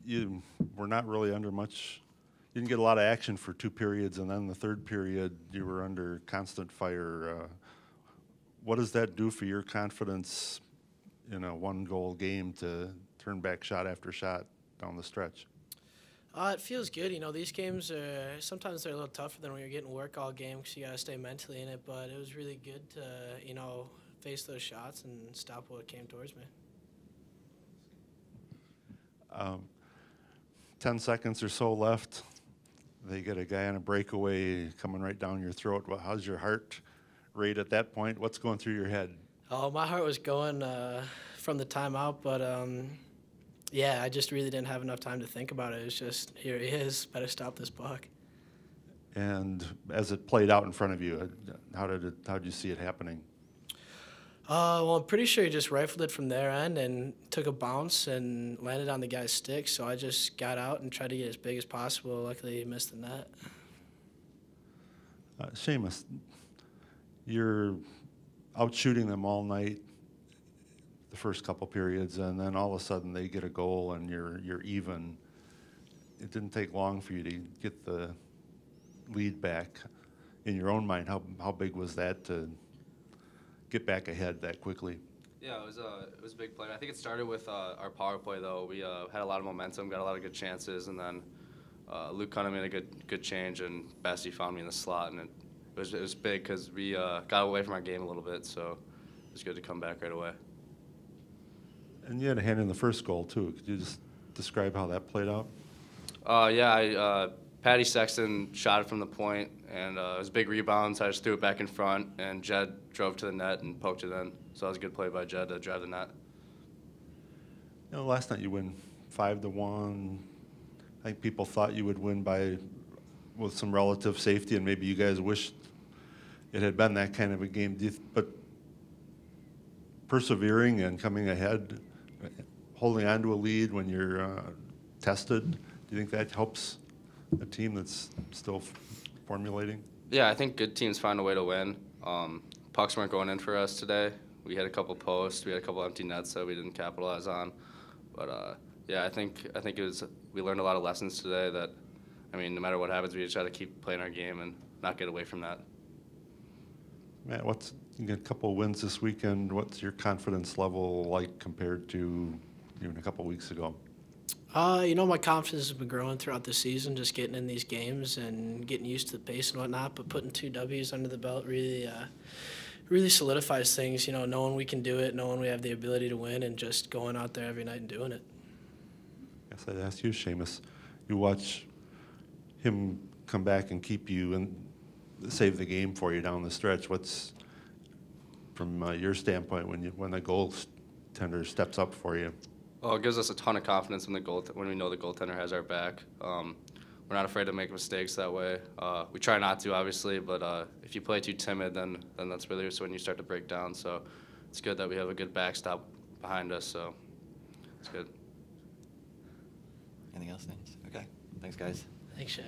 you were not really under much, you didn't get a lot of action for 2 periods, and then the third period you were under constant fire. What does that do for your confidence in a 1-goal game to turn back shot after shot down the stretch? It feels good. These games are sometimes they're a little tougher than when you're getting work all game because you got to stay mentally in it. But it was really good to, face those shots and stop what came towards me. 10 seconds or so left. They get a guy on a breakaway coming right down your throat. How's your heart rate at that point? What's going through your head? Oh, my heart was going from the timeout, but yeah, I just really didn't have enough time to think about it. It was just, here he is, better stop this puck. And as it played out in front of you, how did you see it happening? Well, I'm pretty sure he just rifled it from their end and took a bounce and landed on the guy's stick. So I just got out and tried to get as big as possible. Luckily, he missed the net. Seamus, you're out shooting them all night, the first couple periods, and then all of a sudden they get a goal and you're even. It didn't take long for you to get the lead back. In your own mind, how big was that to get back ahead that quickly? Yeah, it was a big play. I think it started with our power play though. We had a lot of momentum, got a lot of good chances, and then Luke Cunningham made a good change, and Bessie found me in the slot, and it was big because we got away from our game a little bit, so it was good to come back right away. And you had a hand in the first goal too. Could you just describe how that played out? Yeah, Patty Sexton shot it from the point, and it was a big rebound, so I just threw it back in front, and Jed drove to the net and poked it in. So that was a good play by Jed to drive the net. Last night you win 5-1. I think people thought you would win with some relative safety, and maybe you guys wished it had been that kind of a game. But persevering and coming ahead, holding on to a lead when you're tested, do you think that helps a team that's still formulating? Yeah, I think good teams find a way to win. Pucks weren't going in for us today. We had a couple posts, we had a couple empty nets that we didn't capitalize on. But yeah, I think we learned a lot of lessons today that, I mean, no matter what happens, we just got to keep playing our game and not get away from that. Matt, you got a couple of wins this weekend. What's your confidence level like compared to even a couple of weeks ago? My confidence has been growing throughout the season, just getting in these games and getting used to the pace and whatnot. But putting 2 W's under the belt really solidifies things. Knowing we can do it, knowing we have the ability to win, and just going out there every night and doing it. Yes, I'd ask you, Seamus. You watch him come back and keep you and save the game for you down the stretch. What's, from your standpoint, when the goaltender steps up for you? Well, it gives us a ton of confidence when we know the goaltender has our back. We're not afraid to make mistakes that way. We try not to, obviously, but if you play too timid, then that's really when you start to break down. So it's good that we have a good backstop behind us, so it's good. Anything else, Nate? Okay. Thanks, guys. Thanks, Shaq.